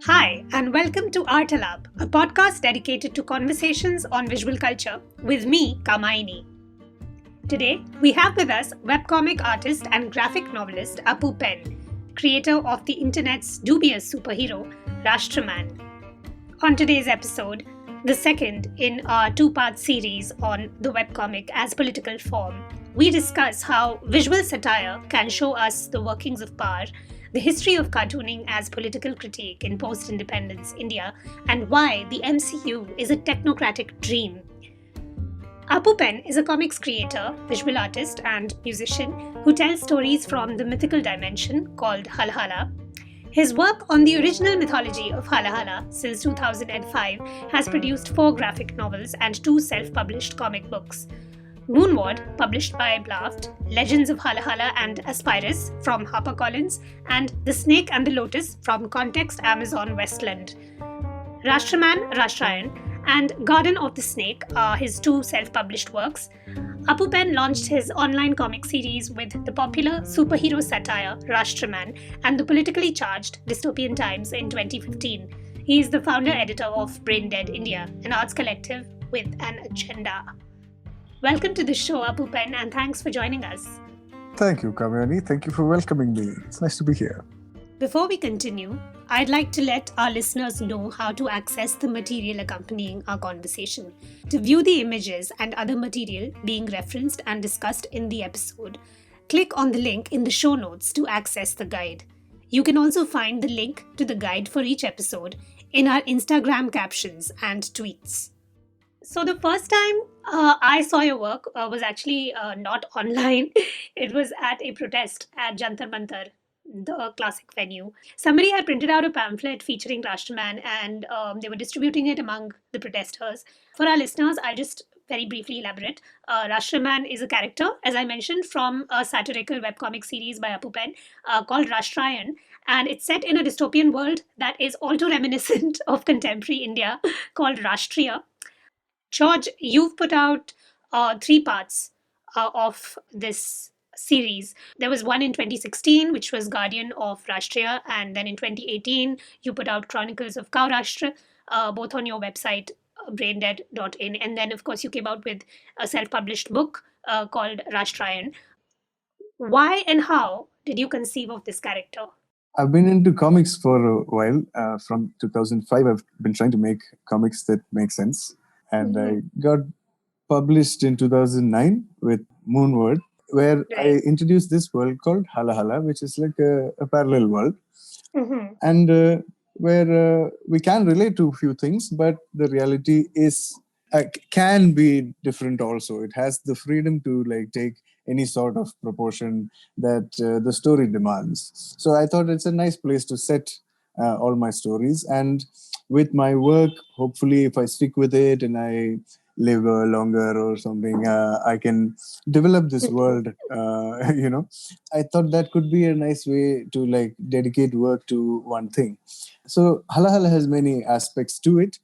Hi, and welcome to Art Lab, a podcast dedicated to conversations on visual culture with me, Kamaini. Today, we have with us webcomic artist and graphic novelist Appupen, creator of the internet's dubious superhero, Rashtraman. On today's episode, the second in our two-part series on the webcomic as political form, we discuss how visual satire can show us the workings of power, the history of cartooning as political critique in post-independence India, and why the MCU is a technocratic dream. Appupen is a comics creator, visual artist, and musician who tells stories from the mythical dimension called Halahala. His work on the original mythology of Halahala since 2005 has produced 4 graphic novels and 2 self-published comic books. Moonward, published by Blaft, Legends of Halahala and Aspirus from HarperCollins, and The Snake and the Lotus from Context Amazon Westland. Rashtraman, and Garden of the Snake are his 2 self-published works. Appupen launched his online comic series with the popular superhero satire Rashtraman and the politically charged Dystopian Times in 2015. He is the founder-editor of Brainded India, an arts collective with an agenda. Welcome to the show, Appupen, and thanks for joining us. Thank you, Kavyani. Thank you for welcoming me. It's nice to be here. Before we continue, I'd like to let our listeners know how to access the material accompanying our conversation. To view the images and other material being referenced and discussed in the episode, click on the link in the show notes to access the guide. You can also find the link to the guide for each episode in our Instagram captions and tweets. So the first time I saw your work was actually not online. It was at a protest at Jantar Mantar, the classic venue. Somebody had printed out a pamphlet featuring Rashtraman and they were distributing it among the protesters. For our listeners, I'll just very briefly elaborate. Rashtraman is a character, as I mentioned, from a satirical webcomic series by Appupen called Rashtraman. And it's set in a dystopian world that is also reminiscent of contemporary India called Rashtriya. George, you've put out 3 parts of this series. There was one in 2016, which was Guardian of Rashtriya, and then in 2018, you put out Chronicles of Kaurashtra, both on your website, braindead.in. And then, of course, you came out with a self-published book called Rashtrayan. Why and how did you conceive of this character? I've been into comics for a while. From 2005, I've been trying to make comics that make sense. And I got published in 2009 with Moonward, where I introduced this world called Halahala, which is like a parallel world. And where we can relate to a few things, but the reality is can be different also. It has the freedom to like take any sort of proportion that the story demands. So I thought it's a nice place to set all my stories. And with my work, hopefully if I stick with it and I live longer or something, I can develop this world. I thought that could be a nice way to like dedicate work to one thing. So Halahala has many aspects to it.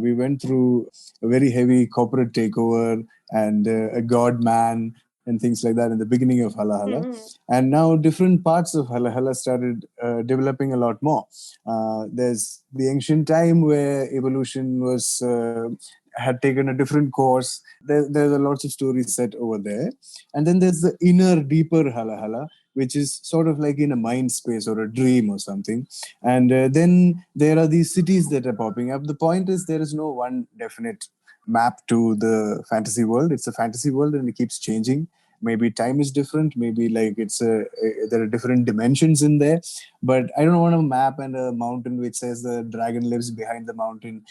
We went through a very heavy corporate takeover and a god man and things like that in the beginning of Halahala. And now different parts of Halahala started developing a lot more. There's the ancient time where evolution was had taken a different course. There's a lots of stories set over there. And then there's the inner, deeper Halahala, which is sort of like in a mind space or a dream or something. And then there are these cities that are popping up. The point is there is no one definite map to the fantasy world. It's a fantasy world and it keeps changing. Maybe time is different. Maybe like there are different dimensions in there. But I don't want a map and a mountain which says the dragon lives behind the mountain.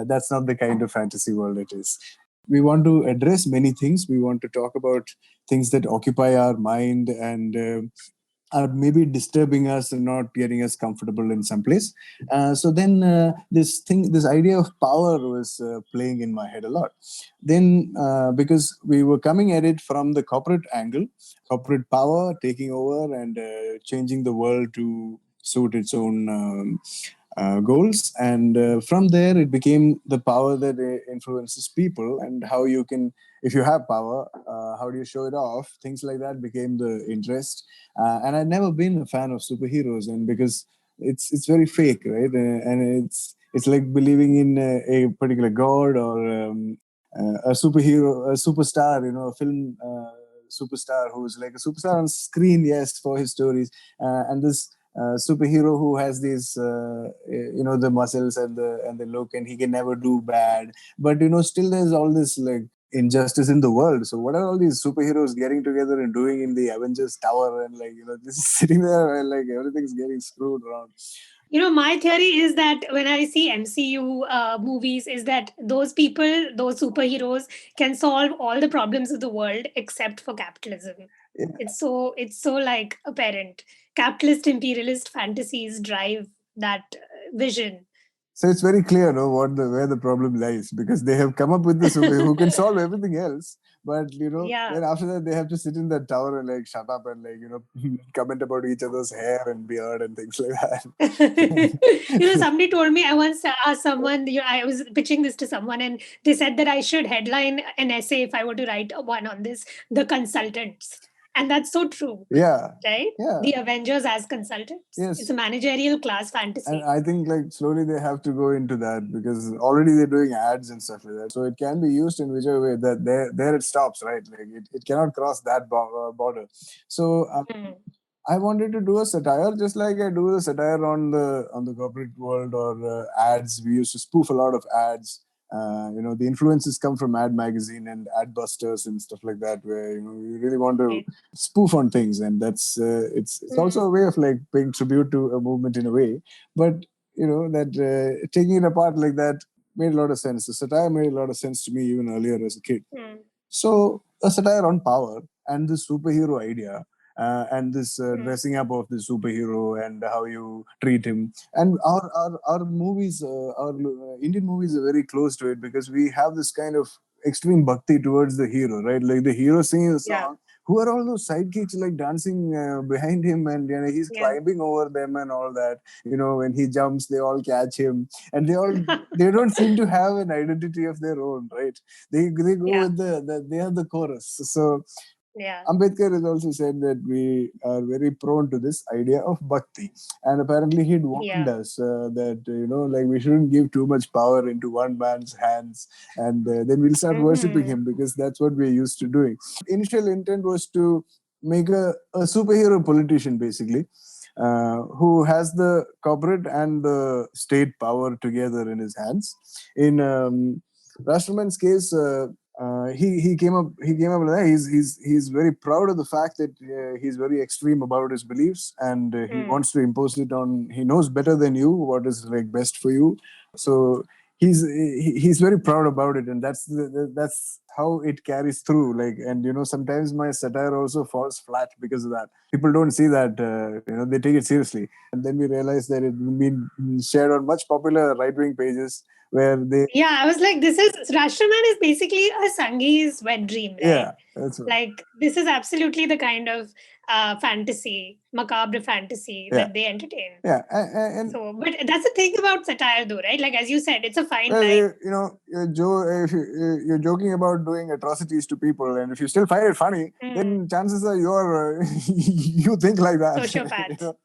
That's not the kind of fantasy world it is. We want to address many things. We want to talk about things that occupy our mind and are maybe disturbing us and not getting us comfortable in some place. So then this idea of power was playing in my head a lot. Then because we were coming at it from the corporate angle, corporate power taking over and changing the world to suit its own goals. And from there, it became the power that influences people and how you can, if you have power, how do you show it off? Things like that became the interest. And I'd never been a fan of superheroes. And because it's very fake, right? And it's like believing in a particular god or a superhero, a superstar, a film superstar who's like a superstar on screen, yes, for his stories, and this superhero who has these, the muscles and the look, and he can never do bad. But still there's all this like injustice in the world. So what are all these superheroes getting together and doing in the Avengers Tower? And like this is sitting there and like everything's getting screwed around. My theory is that when I see MCU movies, is that those people, those superheroes, can solve all the problems of the world except for capitalism. Yeah. It's so like apparent. Capitalist imperialist fantasies drive that vision. So it's very clear, no, where the problem lies, because they have come up with the super who can solve everything else. But Yeah. then after that they have to sit in that tower and like shut up and like comment about each other's hair and beard and things like that. Somebody told me, I once asked someone, I was pitching this to someone, and they said that I should headline an essay if I were to write one on this, the consultants. And that's so true. Yeah. Right? Yeah. The Avengers as consultants. Yes. It's a managerial class fantasy. And I think like slowly they have to go into that, because already they're doing ads and stuff like that. So it can be used in whichever way that there it stops, right? Like it cannot cross that border. So I wanted to do a satire, just like I do the satire on the corporate world or ads. We used to spoof a lot of ads. The influences come from Ad Magazine and Adbusters and stuff like that, where we really want to spoof on things, and that's it's also a way of like paying tribute to a movement in a way. But that taking it apart like that made a lot of sense. The satire made a lot of sense to me even earlier as a kid. So a satire on power and the superhero idea. And this dressing up of the superhero and how you treat him, and our movies, our Indian movies are very close to it, because we have this kind of extreme bhakti towards the hero, right? Like the hero singing the song. Who are all those sidekicks like dancing behind him, and he's climbing over them and all that. When he jumps, they all catch him, and they don't seem to have an identity of their own, right? They go with they are the chorus. So Ambedkar has also said that we are very prone to this idea of bhakti, and apparently he'd warned us that like we shouldn't give too much power into one man's hands, and then we'll start worshipping him, because that's what we're used to doing. Initial intent was to make a superhero politician, basically, who has the corporate and the state power together in his hands. In Rashtraman's case, he came up with that. He's very proud of the fact that he's very extreme about his beliefs, and he wants to impose it on. He knows better than you what is like best for you. So he's very proud about it, and that's how it carries through. Like, and sometimes my satire also falls flat because of that. People don't see that. They take it seriously, and then we realize that it's been shared on much popular right-wing pages where they. Yeah, I was like, Rashtraman is basically a Sanghi's wet dream, right? Yeah, that's right. Like, this is absolutely the kind of fantasy, macabre fantasy that they entertain. Yeah, and so, but that's the thing about satire, though, right? Like, as you said, it's a fine line. If you're joking about doing atrocities to people, and if you still find it funny, then chances are you think like that. Sociopath.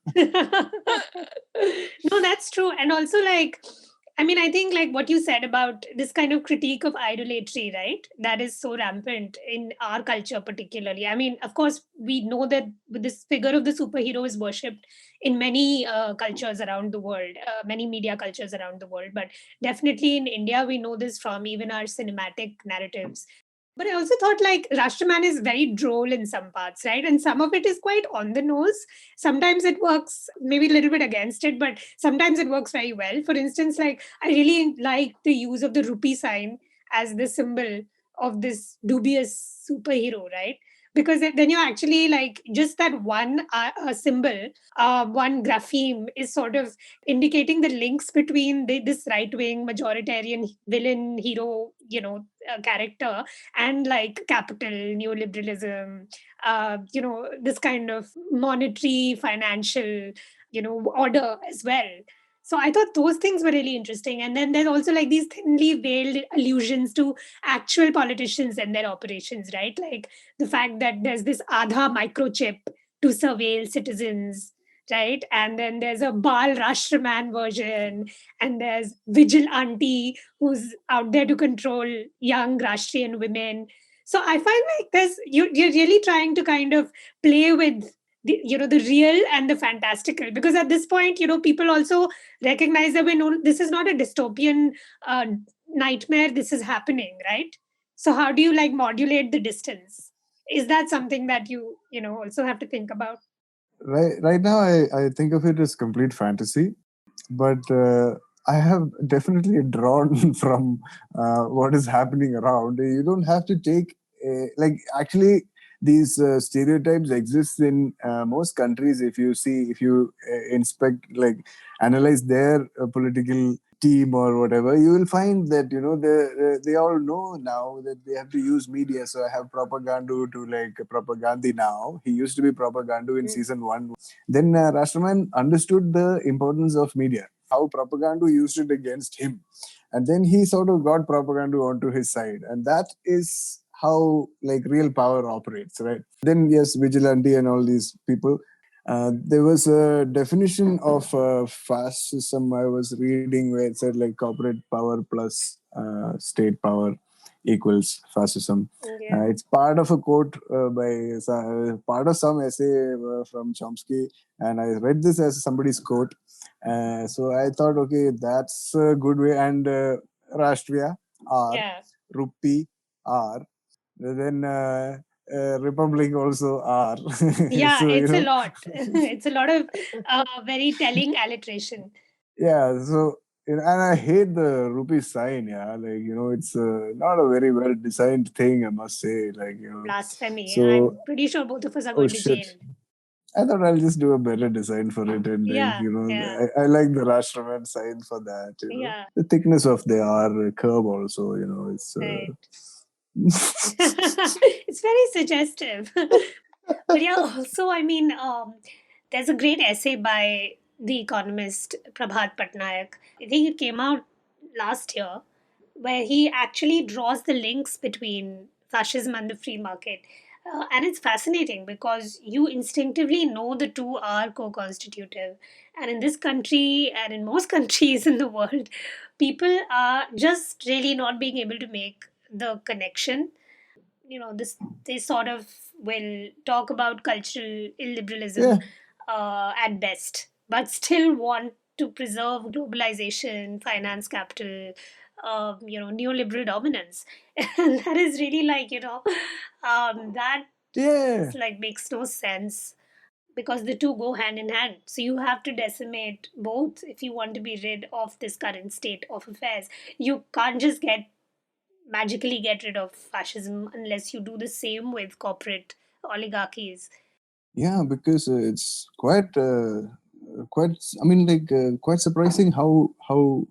No, that's true. And also, like, I think like what you said about this kind of critique of idolatry, right? That is so rampant in our culture, particularly. Of course, we know that this figure of the superhero is worshipped in many cultures around the world, many media cultures around the world. But definitely in India, we know this from even our cinematic narratives. But I also thought like Rashtraman is very droll in some parts, right? And some of it is quite on the nose. Sometimes it works maybe a little bit against it, but sometimes it works very well. For instance, like I really like the use of the rupee sign as the symbol of this dubious superhero, right? Because then you actually like just that one symbol, one grapheme is sort of indicating the links between this right-wing majoritarian villain hero, character, and like capital, neoliberalism, this kind of monetary, financial, order as well. So I thought those things were really interesting. And then there's also like these thinly veiled allusions to actual politicians and their operations, right? Like the fact that there's this Aadha microchip to surveil citizens, right? And then there's a Bal Rashtraman version, and there's Vigil Auntie who's out there to control young Rashtrian women. So I find like you're really trying to kind of play with the real and the fantastical, because at this point people also recognize that we know this is not a dystopian uh, nightmare, this is happening, right? So how do you like modulate the distance? Is that something that you also have to think about? Right now, I think of it as complete fantasy, but I have definitely drawn from what is happening around. You don't have to take like actually these stereotypes exist in most countries. If you inspect, like analyze their political team or whatever, you will find that they all know now that they have to use media. So I have Propagandu to like Propagandi now. He used to be Propagandu in Mm. season 1. Then Rashtraman understood the importance of media, how Propagandu used it against him. And then he sort of got Propagandu onto his side. And that is how like real power operates, right? Then yes, Vigilante and all these people. There was a definition of fascism I was reading where it said like corporate power plus state power equals fascism. Yeah. It's part of a quote part of some essay from Chomsky, and I read this as somebody's quote. So I thought, okay, that's a good way. And Rashtriya, R, Yeah. Rupee, R, then Republic also R. Yeah, So it's a lot. It's a lot of very telling alliteration. yeah. So and I hate the rupee sign. Yeah, like it's not a very well designed thing, I must say. Like Blasphemy. so I'm pretty sure both of us are oh going to shit. jail. I thought I'll just do a better design for it, and like Yeah, yeah, I like the Rashtraman sign for that. yeah, The thickness of the R curve also. It's. right. It's very suggestive. But yeah, also, I mean, there's a great essay by the economist Prabhat Patnaik. I think it came out last year, where he actually draws the links between fascism and the free market. And it's fascinating because you instinctively know the two are co constitutive. And in this country, and in most countries in the world, people are just really not being able to make the connection. This they sort of will talk about cultural illiberalism Yeah, at best, but still want to preserve globalization, finance capital, neoliberal dominance. And that is really like that yeah. like makes no sense, because the two go hand in hand. So you have to decimate both if you want to be rid of this current state of affairs. You can't just magically get rid of fascism unless you do the same with corporate oligarchies. Yeah, because it's quite. I mean, like quite surprising how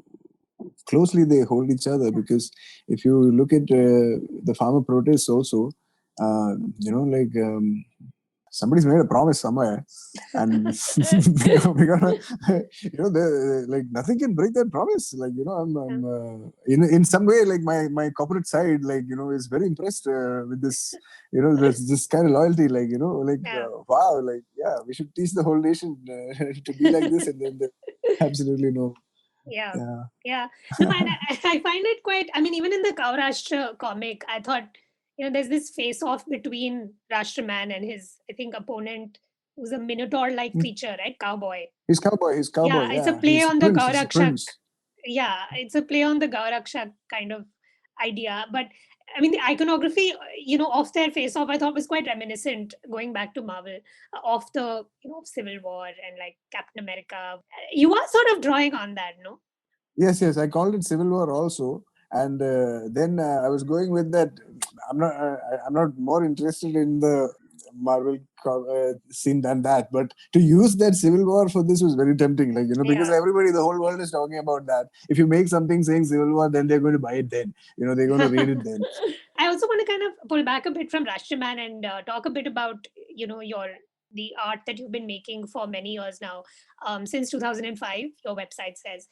closely they hold each other. Because if you look at the farmer protests also, like somebody's made a promise somewhere, and we gotta, like nothing can break that promise. Like Yeah. I'm in some way, like my corporate side, like is very impressed with this, this kind of loyalty. Like like Yeah. wow, like yeah, we should teach the whole nation to be like this, and then absolutely no, Yeah. yeah, Yeah. No, and I find it quite, I mean, even in the Kaurashtra comic, I thought, there's this face off between Rashtraman and his, I think, opponent, who's a minotaur like creature, right? Cowboy. he's cowboy, Yeah, it's a yeah, play on the he's a Gaurakshak. prince. Yeah, it's a play on the Gaurakshak kind of idea. But I mean, the iconography, of their face off, I thought was quite reminiscent, going back to Marvel, of the, of Civil War and like Captain America. You are sort of drawing on that, no? Yes, I called it Civil War also, and then I was going with that. I'm not more interested in the Marvel scene than that, but to use that Civil War for this was very tempting. Like because Yeah. everybody, the whole world is talking about that. If you make something saying Civil War, then they're going to buy it. Then they're going to read it. Then I also want to kind of pull back a bit from Rashtraman and talk a bit about your the art that you've been making for many years now, since 2005. Your website says,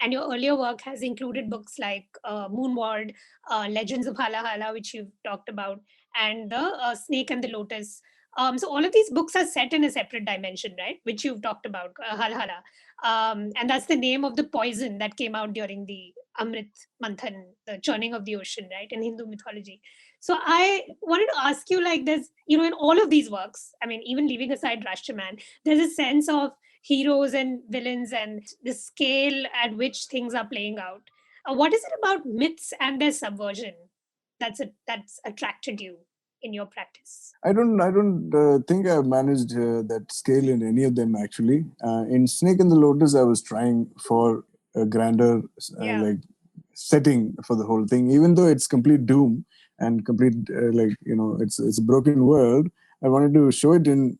and your earlier work has included books like Moonward, Legends of Halahala, which you've talked about, and the Snake and the Lotus. So all of these books are set in a separate dimension, right? Which you've talked about, Halahala. And that's the name of the poison that came out during the Amrit Manthan, the churning of the ocean, right, in Hindu mythology. So I wanted to ask you, like, there's, in all of these works, I mean, even leaving aside Rashtraman, there's a sense of heroes and villains and the scale at which things are playing out. What is it about myths and their subversion that's attracted you in your practice? I don't think I've managed that scale in any of them actually. In Snake and the Lotus, I was trying for a grander Yeah. like setting for the whole thing, even though it's complete doom and complete it's a broken world. I wanted to show it in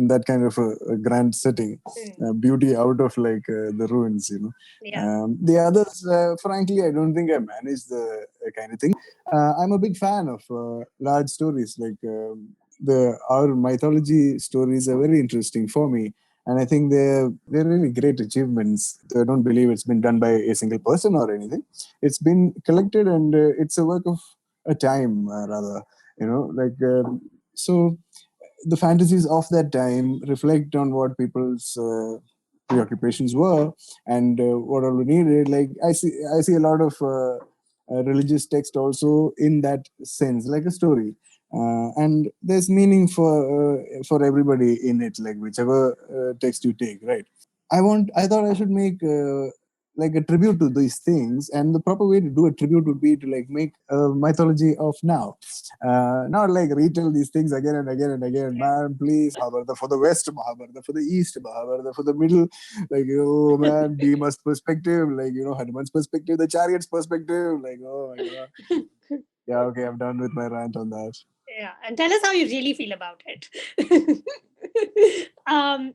that kind of a grand setting, beauty out of like the ruins. Yeah. The others, frankly, I don't think I managed the kind of thing. I'm a big fan of large stories. Like the our mythology stories are very interesting for me, and I think they're really great achievements. I don't believe it's been done by a single person or anything. It's been collected, and it's a work of a time, rather. So the fantasies of that time reflect on what people's preoccupations were and what all we needed. Like I see a lot of religious text also in that sense, like a story. And there's meaning for everybody in it, like whichever text you take, right? I thought I should make like a tribute to these things, and the proper way to do a tribute would be to like make a mythology of now, not like retell these things again and again and again. Man, please, Mahabharata for the West, Mahabharata for the East, Mahabharata for the middle. Like, oh man, Bhima's perspective, like, Hanuman's perspective, the chariot's perspective. Like, oh my god. Yeah, okay, I'm done with my rant on that. Yeah, and tell us how you really feel about it.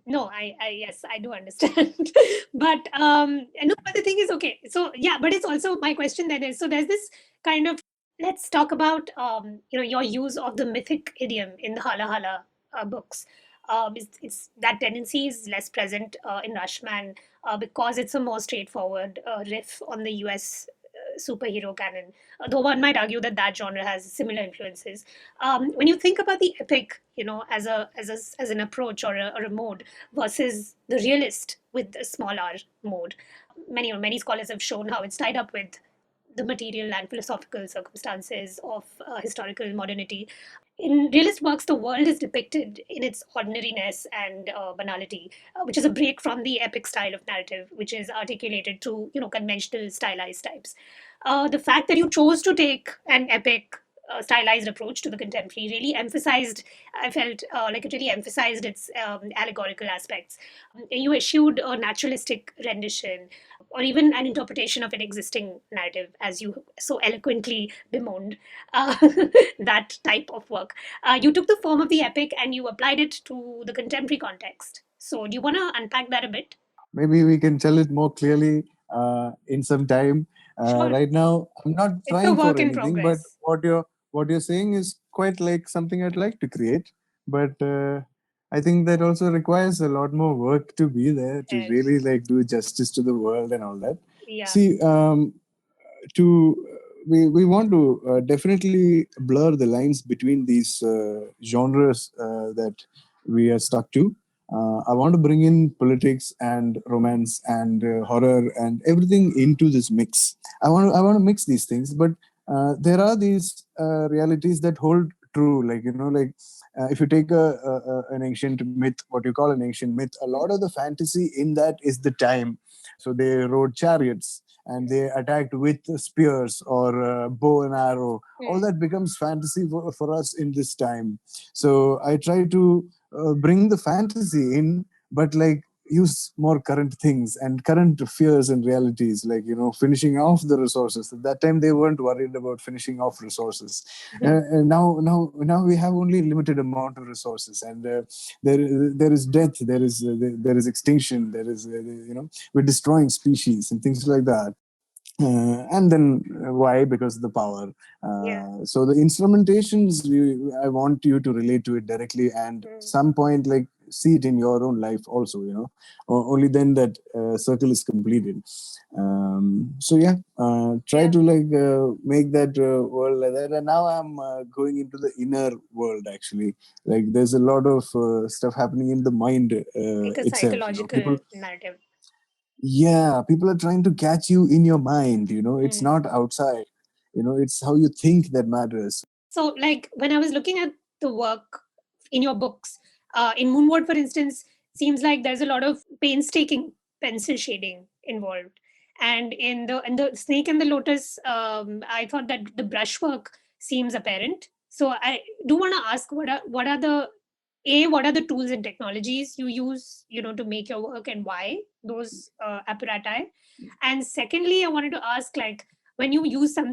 No, yes, I do understand. But no, but the thing is, okay, so yeah, but it's also my question then is, so there's this kind of, let's talk about your use of the mythic idiom in the Halahala books. It's that tendency is less present in Rashman because it's a more straightforward riff on the US superhero canon. Though one might argue that that genre has similar influences. When you think about the epic, as an approach or a mode versus the realist with a small r mode, many scholars have shown how it's tied up with the material and philosophical circumstances of historical modernity. In realist works, the world is depicted in its ordinariness and banality, which is a break from the epic style of narrative, which is articulated through conventional stylized types. The fact that you chose to take an epic stylized approach to the contemporary really emphasized, I felt like it really emphasized its allegorical aspects. You eschewed a naturalistic rendition or even an interpretation of an existing narrative, as you so eloquently bemoaned that type of work. You took the form of the epic and you applied it to the contemporary context. So, do you want to unpack that a bit? Maybe we can tell it more clearly in some time. Sure. Right now, I'm not It's a trying for work in anything, but progress. what you're saying is quite like something I'd like to create. But I think that also requires a lot more work to be there to Yes. really like do justice to the world and all that. Yeah. See, to we want to definitely blur the lines between these genres that we are stuck to. I want to bring in politics and romance and horror and everything into this mix. I want to mix these things, but there are these realities that hold true. Like like if you take an ancient myth, what you call an ancient myth, a lot of the fantasy in that is the time. So they rode chariots and they attacked with spears or bow and arrow. All that becomes fantasy for us in this time. So I try to bring the fantasy in, but like use more current things and current fears and realities, like finishing off the resources. At that time they weren't worried about finishing off resources. And now we have only limited amount of resources, and there is death, there is extinction, there is we're destroying species and things like that. And then why? Because of the power. Yeah. So the instrumentations, I want you to relate to it directly, and some point, like see it in your own life also, only then that circle is completed. So yeah, try to like make that world like that. And now I'm going into the inner world actually. Like there's a lot of stuff happening in the mind Like a itself, people. psychological narrative. Yeah, people are trying to catch you in your mind, it's Mm. not outside, it's how you think that matters. So, like when I was looking at the work in your books, in Moonward, for instance, seems like there's a lot of painstaking pencil shading involved, and in the Snake and the Lotus, I thought that the brushwork seems apparent. So, I do want to ask, what are the tools and technologies you use, to make your work, and why those apparati? And secondly, I wanted to ask, like, when you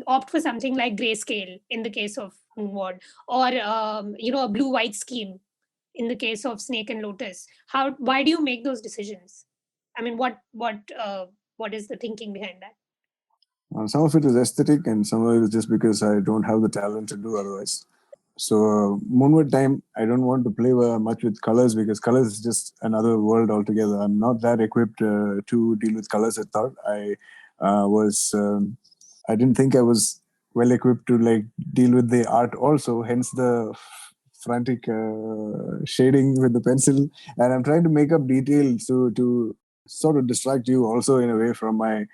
opt for something like grayscale in the case of Moonward, or a blue white scheme in the case of Snake and Lotus, why do you make those decisions? I mean, what is the thinking behind that? Some of it is aesthetic, and some of it is just because I don't have the talent to do otherwise. So, Moonward Time, I don't want to play much with colors because colors is just another world altogether. I'm not that equipped to deal with colors. I thought was. I didn't think I was well equipped to like deal with the art also. Hence the frantic shading with the pencil, and I'm trying to make up details to sort of distract you also in a way from my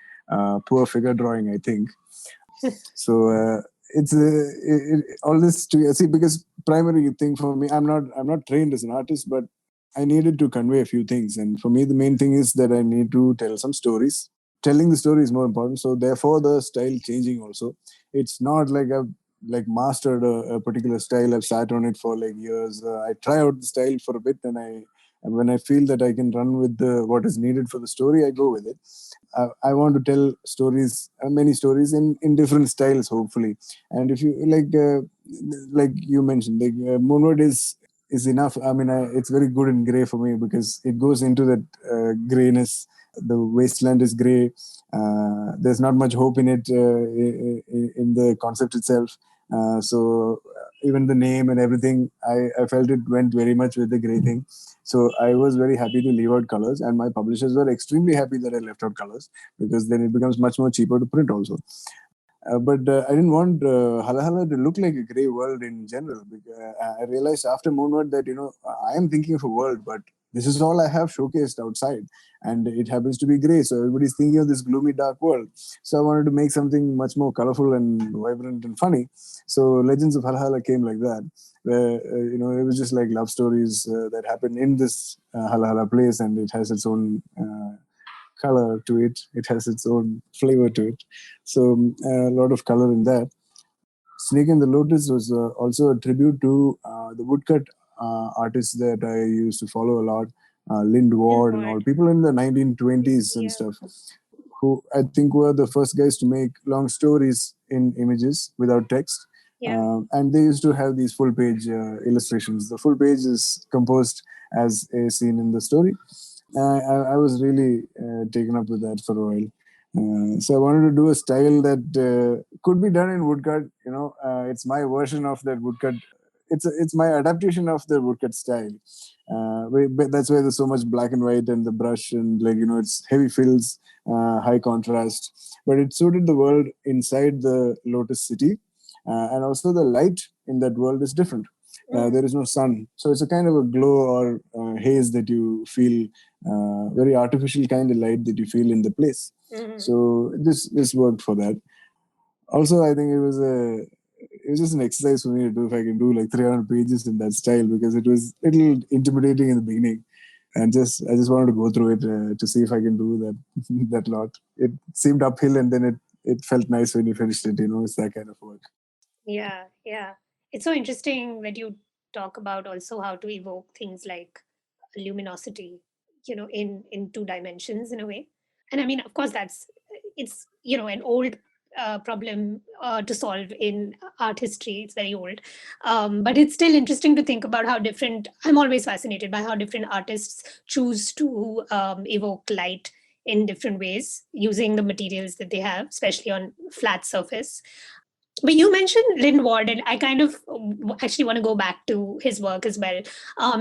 poor figure drawing, I think. So it's all this to see, because primary thing for me, I'm not trained as an artist, but I needed to convey a few things, and for me the main thing is that I need to tell some stories. Telling the story is more important, so therefore the style changing also. It's not like I've like mastered a particular style. I've sat on it for like years. I try out the style for a bit, and when I feel that I can run with what is needed for the story, I go with it. I want to tell stories, many stories in different styles, hopefully. And if you like you mentioned, like Moonward is enough. I mean, it's very good in gray for me because it goes into that grayness. The wasteland is gray. There's not much hope in it in the concept itself. So even the name and everything, I felt it went very much with the gray thing. So I was very happy to leave out colors, and my publishers were extremely happy that I left out colors because then it becomes much more cheaper to print also. But I didn't want Halahala to look like a grey world in general. Because I realized after Moonward that I am thinking of a world, but this is all I have showcased outside, and it happens to be grey. So everybody's thinking of this gloomy, dark world. So I wanted to make something much more colorful and vibrant and funny. So Legends of Halahala came like that, where it was just like love stories that happen in this Halahala place, and it has its own color to it. It has its own flavor to it. So a lot of color in that. Snake and the Lotus was also a tribute to the woodcut artists that I used to follow a lot, Lind Ward and all, Inward. people in the 1920s and Yeah. stuff, who I think were the first guys to make long stories in images without text. Yeah. And they used to have these full page illustrations. The full page is composed as a scene in the story. I was really taken up with that for a while. So I wanted to do a style that could be done in woodcut. It's my version of that woodcut. It's my adaptation of the woodcut style. But that's why there's so much black and white and the brush, and it's heavy fills, high contrast. But it suited the world inside the Lotus City, and also the light in that world is different. There is no sun, so it's a kind of a glow or haze that you feel, very artificial kind of light that you feel in the place. Mm-hmm. So this worked for that. Also, I think it was just an exercise for me to do if I can do like 300 pages in that style, because it was a little intimidating in the beginning, and I just wanted to go through it to see if I can do that that lot. It seemed uphill, and then it felt nice when you finished it. It's that kind of work. Yeah, yeah. It's so interesting that you talk about also how to evoke things like luminosity, in two dimensions in a way. And I mean, of course, it's an old problem to solve in art history. It's very old, but it's still interesting to think about how different. I'm always fascinated by how different artists choose to evoke light in different ways using the materials that they have, especially on flat surface. But you mentioned Lynn Ward, and I kind of actually want to go back to his work as well,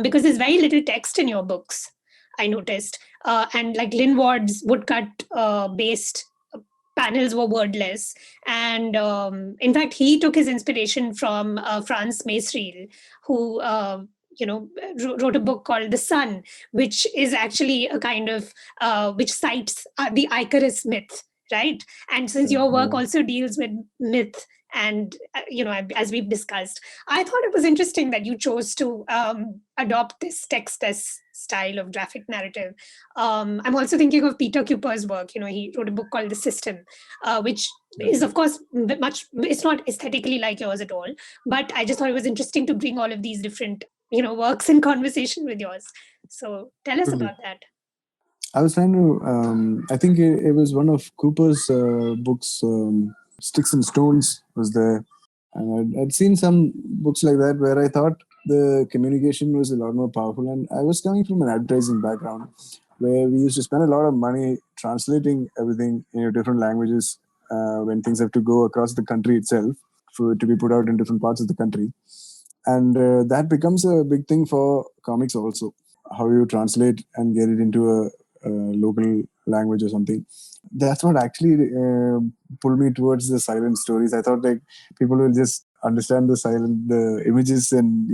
because there's very little text in your books, I noticed. And like Lynn Ward's woodcut based panels were wordless. And in fact, he took his inspiration from Franz Mesril, who wrote a book called The Sun, which is actually a kind of which cites the Icarus myth, right? And since your work Yeah. also deals with myth and as we've discussed, I thought it was interesting that you chose to adopt this text as style of graphic narrative. I'm also thinking of Peter Cooper's work. He wrote a book called The System, which is of course much, it's not aesthetically like yours at all, but I just thought it was interesting to bring all of these different works in conversation with yours. So tell us Absolutely. about that. I was trying to. I think it was one of Cooper's books. Sticks and Stones was there, and I'd seen some books like that where I thought the communication was a lot more powerful. And I was coming from an advertising background, where we used to spend a lot of money translating everything in different languages when things have to go across the country itself for to be put out in different parts of the country, and that becomes a big thing for comics also. How you translate and get it into a local language or something. That's what actually pulled me towards the silent stories. I thought like people will just understand the images, and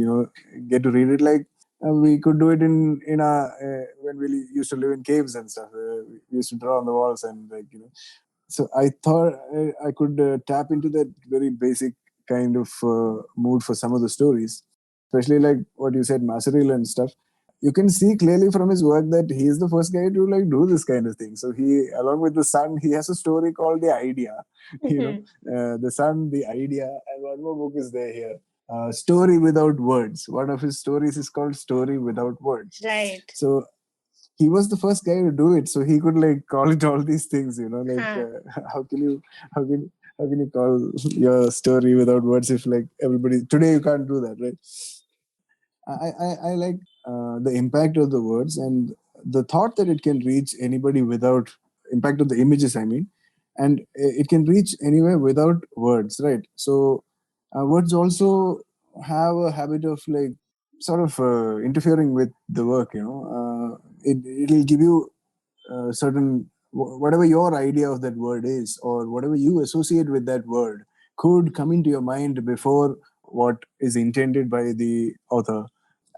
get to read it like we could do it in our when we used to live in caves and stuff. We used to draw on the walls and so I thought I could tap into that very basic kind of mood for some of the stories, especially like what you said, Masaril and stuff. You can see clearly from his work that he is the first guy to like do this kind of thing. So he, along with the Sun, he has a story called The Idea. Mhm. The Sun, The Idea, and one more book is there here. Story Without Words. One of his stories is called Story Without Words. Right. So he was the first guy to do it, so he could like call it all these things, like Huh. how can you how can how can you call your story without words if like everybody today you can't do that, right? I like the impact of the words and the thought that it can reach anybody without impact of the images, I mean, and it can reach anywhere without words, right? So words also have a habit of like sort of interfering with the work, it'll give you certain whatever your idea of that word is or whatever you associate with that word could come into your mind before what is intended by the author.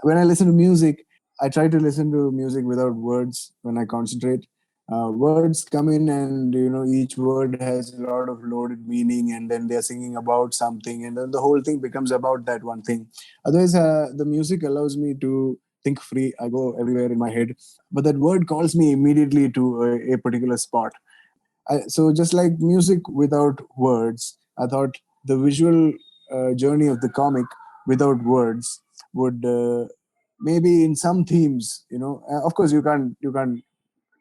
When I listen to music, I try to listen to music without words when I concentrate. Words come in, and each word has a lot of loaded meaning, and then they're singing about something, and then the whole thing becomes about that one thing. Otherwise, the music allows me to think free. I go everywhere in my head, but that word calls me immediately to a particular spot. So just like music without words, I thought the visual journey of the comic without words would maybe in some themes, of course you can't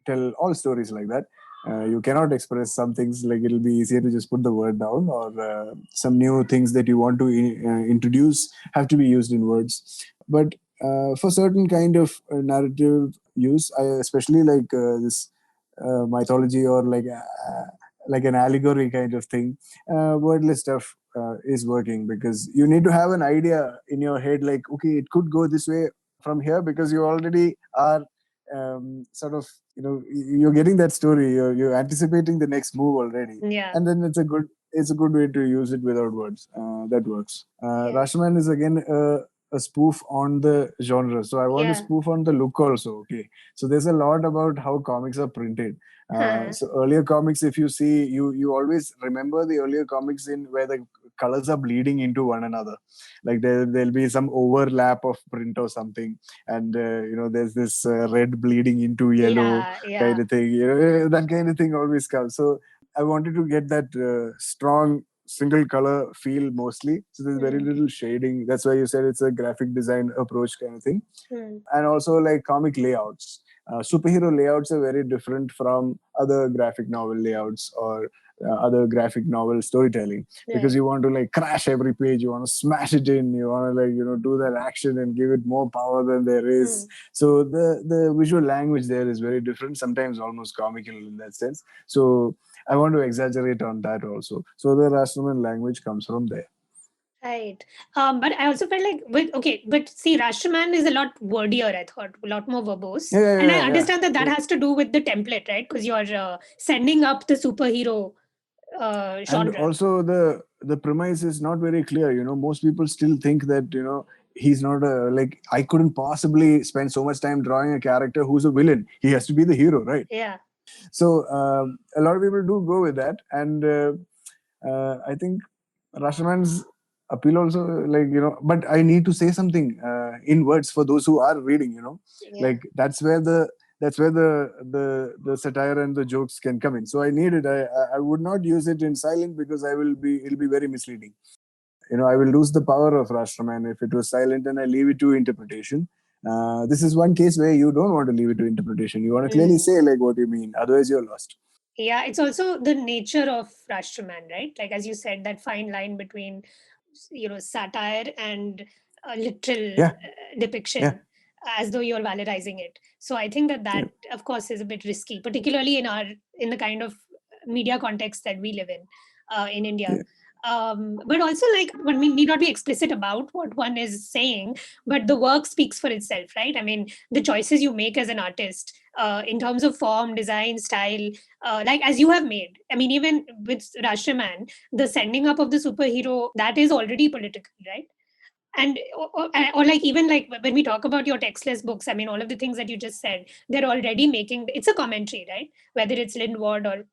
tell all stories like that. You cannot express some things, like it'll be easier to just put the word down, or some new things that you want to introduce have to be used in words. But for certain kind of narrative use, I especially like this mythology or like an allegory kind of thing. Wordless stuff is working because you need to have an idea in your head, like okay, it could go this way from here, because you already are sort of you're getting that story, you're anticipating the next move already, Yeah. and then it's a good way to use it without words. That works. Yeah. Rashtraman is again a spoof on the genre, so I want to Yeah. spoof on the look also. Okay, so there's a lot about how comics are printed. Huh. So earlier comics, if you see, you always remember the earlier comics in where the colors are bleeding into one another, like there'll be some overlap of print or something, and there's this red bleeding into yellow Yeah. Yeah. kind of thing. That kind of thing always comes. So I wanted to get that strong single color feel mostly, so there's very Hmm. little shading. That's why you said it's a graphic design approach kind of thing. Hmm. And also like comic layouts. Superhero layouts are very different from other graphic novel layouts or other graphic novel storytelling, because Right. you want to like crash every page, you want to smash it in, you want to like do that action and give it more power than there is. Hmm. So the visual language there is very different, sometimes almost comical in that sense. So I want to exaggerate on that also. So the Rashtraman language comes from there. Right. But I also felt like but see, Rashtraman is a lot wordier, I thought, a lot more verbose. Yeah, yeah, And I yeah, yeah. understand that has to do with the template, right? Because you're sending up the superhero And genre. also the premise is not very clear. Most people still think that he's not a, like, I couldn't possibly spend so much time drawing a character who's a villain. He has to be the hero, right? Yeah. So a lot of people do go with that, and I think Rashtraman's appeal also, like, but I need to say something in words for those who are reading. Yeah. Like, that's where the satire and the jokes can come in. So I need it. I would not use it in silent, because it'll be very misleading. I will lose the power of Rashtraman if it was silent and I leave it to interpretation. This is one case where you don't want to leave it to interpretation. You want to clearly say like what you mean. Otherwise, you're lost. Yeah, it's also the nature of Rashtraman, right? Like as you said, that fine line between satire and a literal Yeah, yeah, depiction, as though you're valorizing it. So I think yeah, that of course is a bit risky, particularly in the kind of media context that we live in India. yeah, But also, like, one need not be explicit about what one is saying, but the work speaks for itself, right? I mean, the choices you make as an artist, in terms of form, design, style, like as you have made. I mean, even with Rashtraman, the sending up of the superhero, that is already political, right? And or like, even like when we talk about your textless books, I mean, all of the things that you just said, they're already making, it's a commentary, right? Whether it's Lynn Ward or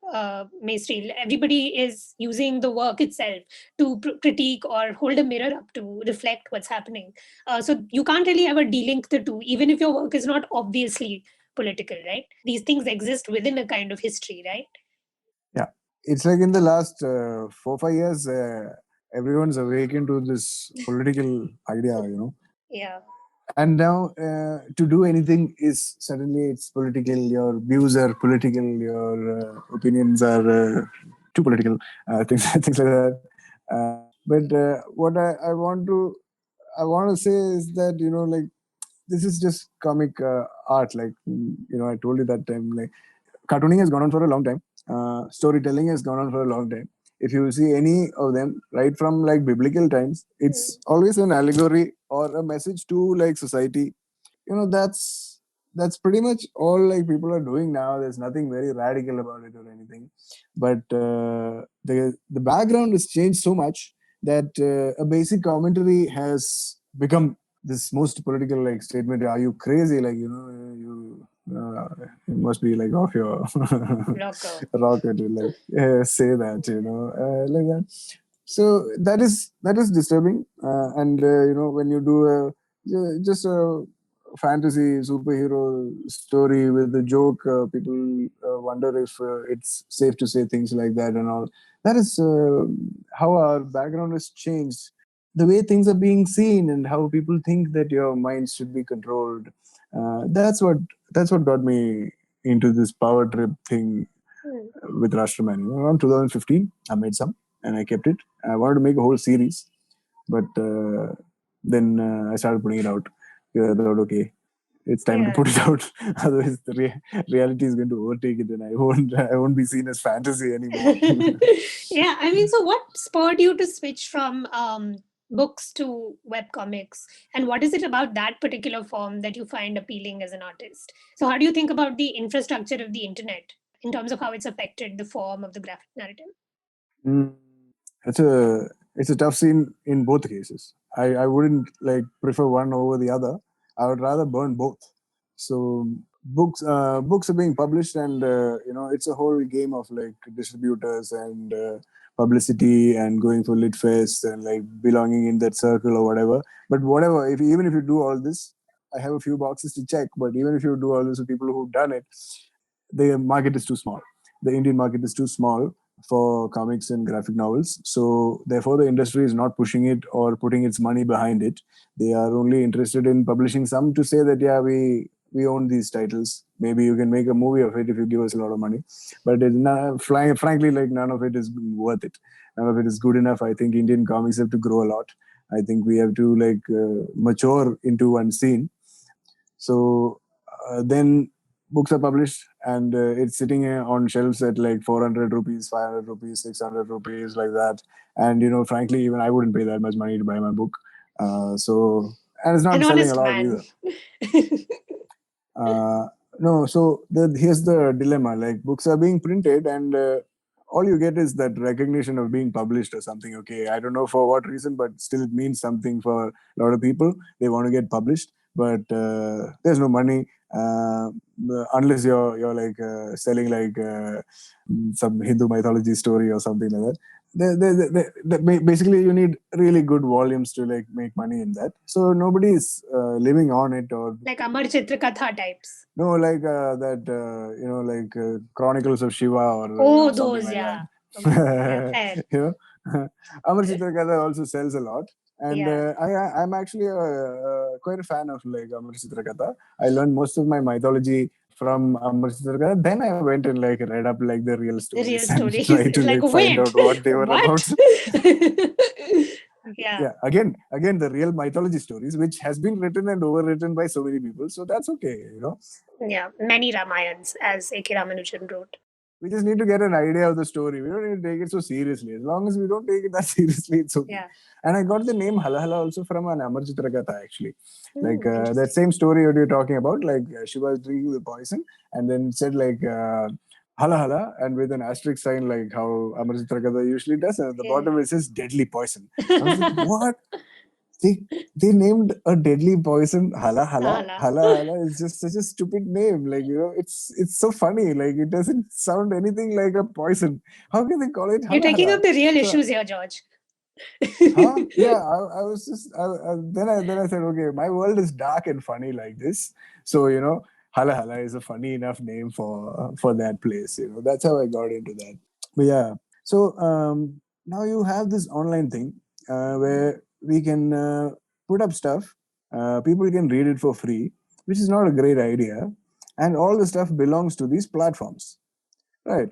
Maestri, everybody is using the work itself to critique or hold a mirror up to reflect what's happening. So you can't really ever delink the two, even if your work is not obviously political, right? These things exist within a kind of history, right? yeah. It's like in the last 4 5 years, everyone's awakened to this political idea, Yeah. and now to do anything is suddenly it's political. Your views are political. Your opinions are too political. Things like that. But what I want to say is that like, this is just comic art. Like, I told you that time, like, cartooning has gone on for a long time. Storytelling has gone on for a long time. If you see any of them, right from like biblical times, it's Mm. always an allegory or a message to like society. That's pretty much all like people are doing now. There's nothing very radical about it or anything, but the background has changed so much that a basic commentary has become this most political like statement. Are you crazy? Like, you must be like off your Rocker. rocket to like say that, like that. So that is disturbing. And when you do just a fantasy superhero story with a joke, people wonder if it's safe to say things like that and all. That is how our background has changed, the way things are being seen, and how people think that your mind should be controlled. That's what got me into this power trip thing Mm. with Rashtraman. Around 2015, I made some and I kept it. I wanted to make a whole series, but then I started putting it out. I thought, okay, it's time to Yeah. put it out. Otherwise, the reality is going to overtake it, and I won't be seen as fantasy anymore. Yeah, I mean, so what spurred you to switch from books to webcomics? And what is it about that particular form that you find appealing as an artist? So, how do you think about the infrastructure of the internet in terms of how it's affected the form of the graphic narrative? Mm, it's a tough scene in both cases. I wouldn't like prefer one over the other. I would rather burn both. So books are being published, and it's a whole game of like distributors and publicity and going for lit fest and like belonging in that circle or whatever. But whatever, even if you do all this, I have a few boxes to check. But even if you do all this with people who've done it, the market is too small. The Indian market is too small for comics and graphic novels. So therefore, the industry is not pushing it or putting its money behind it. They are only interested in publishing some to say that, yeah, we own these titles. Maybe you can make a movie of it if you give us a lot of money. But it's not, frankly, like, none of it is worth it. None of it is good enough. I think Indian comics have to grow a lot. I think we have to like mature into one scene. So then books are published and it's sitting on shelves at like 400 rupees, 500 rupees, 600 rupees, like that. And frankly, even I wouldn't pay that much money to buy my book. So and it's An not selling a honest lot man. either. No, so here's the dilemma. Like, books are being printed, and all you get is that recognition of being published or something. Okay, I don't know for what reason, but still it means something for a lot of people. They want to get published, but there's no money unless you're like selling like some Hindu mythology story or something like that. Basically, you need really good volumes to like make money in that. So nobody is living on it, or Like Amar Chitrakatha types. no, like that, like Chronicles of Shiva, or Oh, something those, like yeah. Okay. Yeah, that. fair. Amar Chitrakatha also sells a lot, and Yeah. I'm actually quite a fan of like Amar Chitrakatha. I learned most of my mythology from Amar Chitrakatha. Then I went and like read up like the real The stories real and stories. tried to Like, like find wait, out what they were about. what? Yeah. Yeah, again the real mythology stories, which has been written and overwritten by so many people, so that's okay. Yeah. Many Ramayans, as A.K. Ramanujan wrote. We just need to get an idea of the story. We don't need to take it so seriously. As long as we don't take it that seriously, it's okay. Yeah. And I got the name Halahala also from an Amar Chitrakatha, actually. Like that Interesting. same story what you're talking about, like she was drinking the poison, and then it said like Halahala, and with an asterisk sign, like how Amar Chitrakatha usually does. And at the Yeah. bottom it says deadly poison. I was like, what? They they named a deadly poison Halahala. Hala. Halahala is just such a stupid name. Like it's so funny. Like it doesn't sound anything like a poison. How can they call it You're taking Halahala? up the real So issues here, George. huh? Yeah, I was just then I said, okay, my world is dark and funny like this. So Halahala is a funny enough name for that place. That's how I got into that. But yeah, so now you have this online thing where we can put up stuff. People can read it for free, which is not a great idea, and all the stuff belongs to these platforms, right?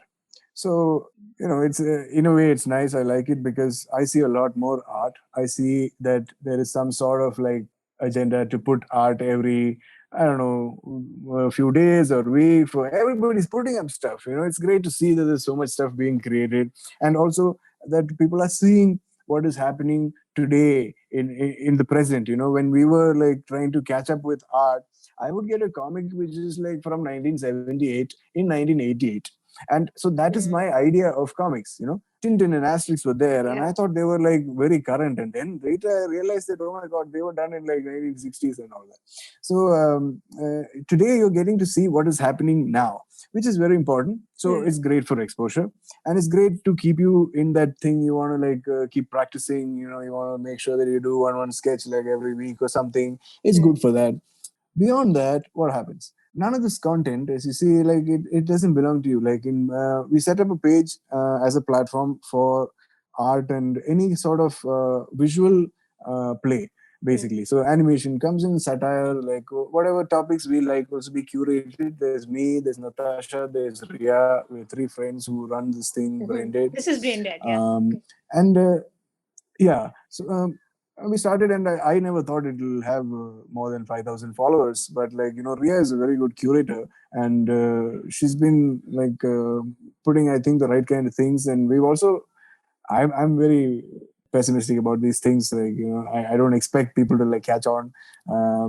So it's in a way it's nice. I like it because I see a lot more art. I see that there is some sort of like agenda to put art every, I don't know, a few days or week. For everybody's putting up stuff. It's great to see that there's so much stuff being created, and also that people are seeing what is happening today in the present. When we were like trying to catch up with art, I would get a comic which is like from 1978 in 1988, and so that is my idea of comics. Tintin and Asterix were there, and Yeah. I thought they were like very current. And then later I realized that, oh my god, they were done in like 1960s and all that. So today you're getting to see what is happening now, which is very important. So it's great for exposure, and it's great to keep you in that thing. You want to like keep practicing. You want to make sure that you do one sketch like every week or something. It's good for that. Beyond that, what happens? None of this content, as you see, like it doesn't belong to you. Like we set up a page as a platform for art and any sort of visual play, basically. So animation comes in, satire, like whatever topics we like also be curated. There's me, there's Natasha, there's Ria. We're three friends who run this thing, Brainded. This is Brainded, yeah. And yeah, so we started, and I never thought it will have more than 5,000 followers. But like Ria is a very good curator, and she's been like putting, I think, the right kind of things. And we've also, I'm very pessimistic about these things. Like I don't expect people to like catch on,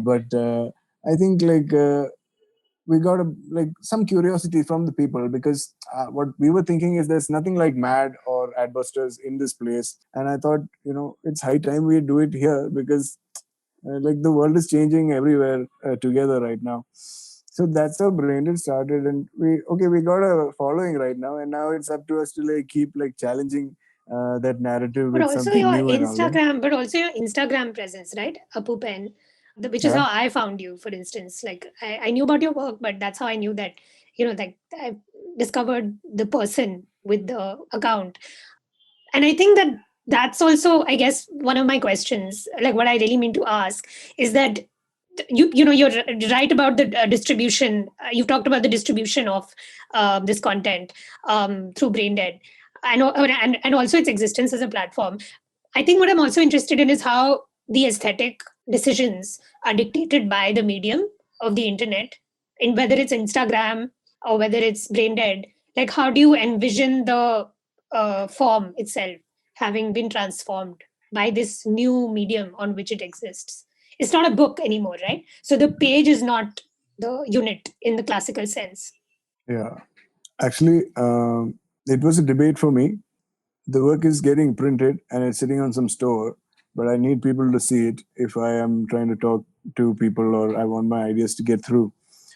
but I think like. We got like some curiosity from the people, because what we were thinking is there's nothing like Mad or Adbusters in this place, and I thought it's high time we do it here, because like the world is changing everywhere together right now. So that's how Brainded started, and we got a following right now, and now it's up to us to like keep like challenging that narrative But with also something your new and all that. Instagram presence, right? Appupen, which is Yeah. how I found you, for instance. Like I knew about your work, but that's how I knew that, like I discovered the person with the account. And I think that that's also, I guess, one of my questions. Like what I really mean to ask is that you're right about the distribution. You've talked about the distribution of this content through Braindead, and also its existence as a platform. I think what I'm also interested in is how the aesthetic decisions are dictated by the medium of the internet, in whether it's Instagram or whether it's Brainded, like how do you envision the form itself having been transformed by this new medium on which it exists? It's not a book anymore, right? So the page is not the unit in the classical sense. Yeah. Actually, it was a debate for me. The work is getting printed and it's sitting on some store, but I need people to see it if I am trying to talk to people or I want my ideas to get through.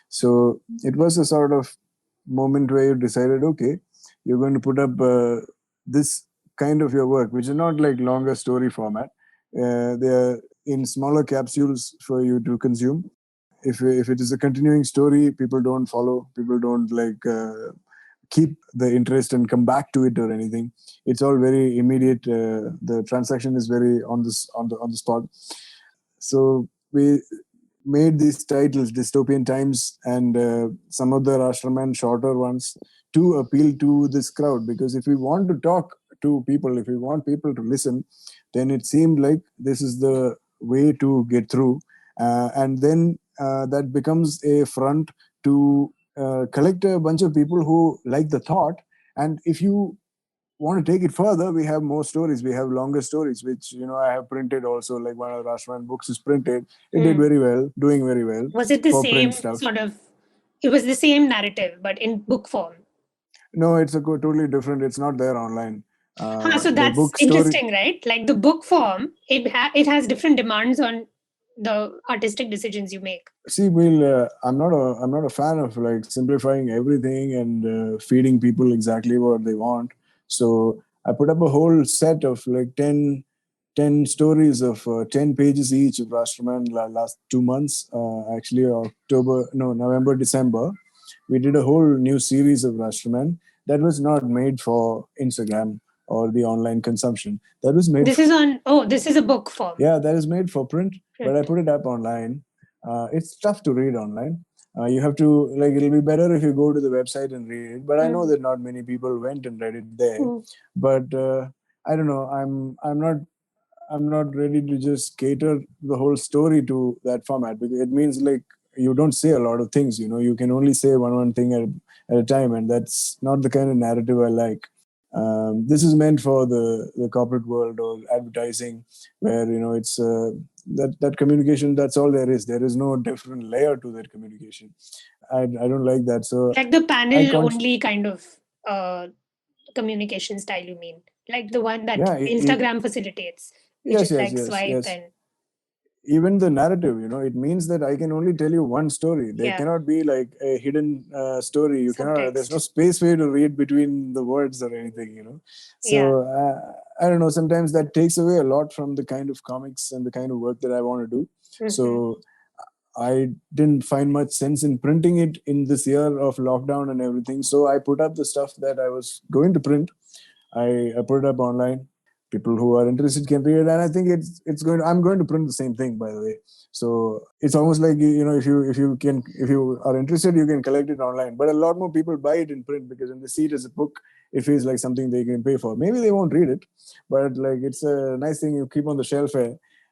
So it was a sort of moment where you decided, okay, you're going to put up this kind of your work, which is not like longer story format. They are in smaller capsules for you to consume. If it is a continuing story, people don't follow, people don't like keep the interest and come back to it or anything. It's all very immediate. The transaction is very on the spot. So we made these titles, Dystopian Times and some of the Rashtraman shorter ones, to appeal to this crowd. Because if we want to talk to people, if we want people to listen, then it seemed like this is the way to get through. And then that becomes a front to collect a bunch of people who like the thought. And if you want to take it further, we have more stories. We have longer stories, which I have printed also. Like one of the Rashtraman books is printed. It did very well, doing very well. Was it the for same print stuff. sort of? It was the same narrative, but in book form. No, it's a totally different. It's not there online. So The that's book story. interesting, right? Like the book form, it has different demands on the artistic decisions you make. See, I'm not a fan of like simplifying everything and feeding people exactly what they want. So I put up a whole set of like 10 stories of 10 pages each of Rashtraman last 2 months. Actually, November, December. We did a whole new series of Rashtraman that was not made for Instagram or the online consumption. That was made. This is a book form. Yeah, that is made for print, but I put it up online. It's tough to read online. You have to like. It'll be better if you go to the website and read it. But I know that not many people went and read it there. But I don't know. I'm not ready to just cater the whole story to that format, because it means like you don't say a lot of things. You can only say one thing at a time, and that's not the kind of narrative I like. This is meant for the corporate world or advertising, where it's that communication. That's all there is. There is no different layer to that communication. I don't like that. So like the panel only kind of communication style, you mean? Like the one that Instagram facilitates, which is like swipe and even the narrative, it means that I can only tell you one story. There cannot be like a hidden story. You cannot. There's no space for you to read between the words or anything. So I don't know. Sometimes that takes away a lot from the kind of comics and the kind of work that I want to do. So I didn't find much sense in printing it in this year of lockdown and everything. So I put up the stuff that I was going to print. I put it up online. People who are interested can read it, and I think I'm going to print the same thing, by the way. So it's almost like if you are interested, you can collect it online. But a lot more people buy it in print, because when they see it as a book, it feels like something they can pay for. Maybe they won't read it, but like it's a nice thing you keep on the shelf.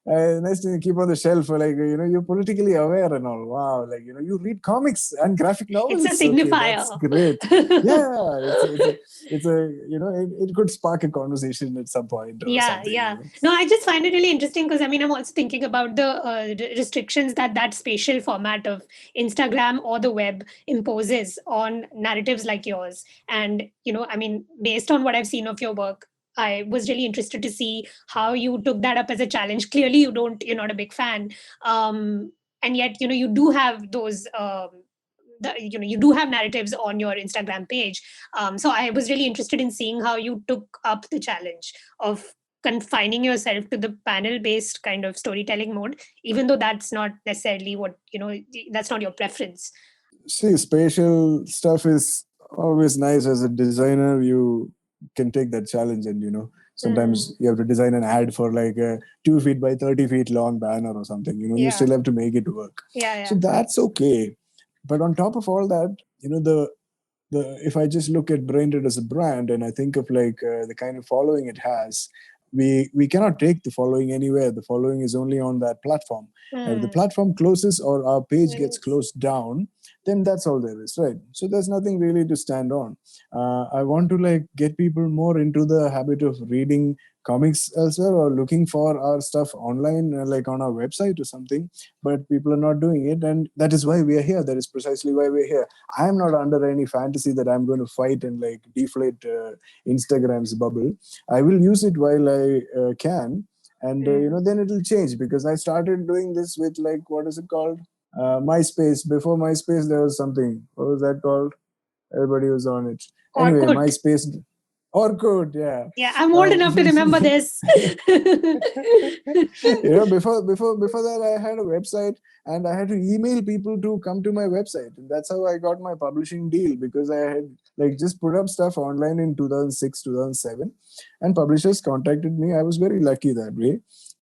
Nice thing to keep on the shelf, like you're politically aware and all. Wow, like you read comics and graphic novels. It's a signifier. Okay, that's great. Yeah, it's a it could spark a conversation at some point. No, I just find it really interesting because I'm also thinking about the restrictions that spatial format of Instagram or the web imposes on narratives like yours. And based on what I've seen of your work, I was really interested to see how you took that up as a challenge. Clearly, you're not a big fan, and yet you do have those. You do have narratives on your Instagram page. So I was really interested in seeing how you took up the challenge of confining yourself to the panel-based kind of storytelling mode, even though that's not necessarily what that's not your preference. See, spatial stuff is always nice. As a designer, you can take that challenge, and sometimes you have to design an ad for like a 2 feet by 30 feet long banner or something. You still have to make it work. So that's okay. But on top of all that, the if I just look at Brainded as a brand and I think of like the kind of following it has, we cannot take the following anywhere. The following is only on that platform. If the platform closes or our page gets closed down, then that's all there is, right? So there's nothing really to stand on. I want to like get people more into the habit of reading comics elsewhere or looking for our stuff online, like on our website or something, but people are not doing it, and that is why we are here. That is precisely why we're here. I am not under any fantasy that I'm going to fight and like deflate Instagram's bubble. I will use it while I can, and then it'll change, because I started doing this with like, what is it called, MySpace. Before MySpace there was something, what was that called? Everybody was on it. Anyway, Orkut. MySpace. Orkut, yeah. Yeah, I'm old enough to remember this. Before that, I had a website and I had to email people to come to my website, and that's how I got my publishing deal, because I had like just put up stuff online in 2006, 2007, and publishers contacted me. I was very lucky that way.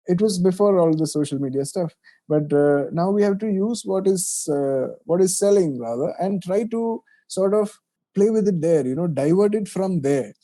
It was before all the social media stuff, but now we have to use what is selling rather, and try to sort of play with it there, divert it from there.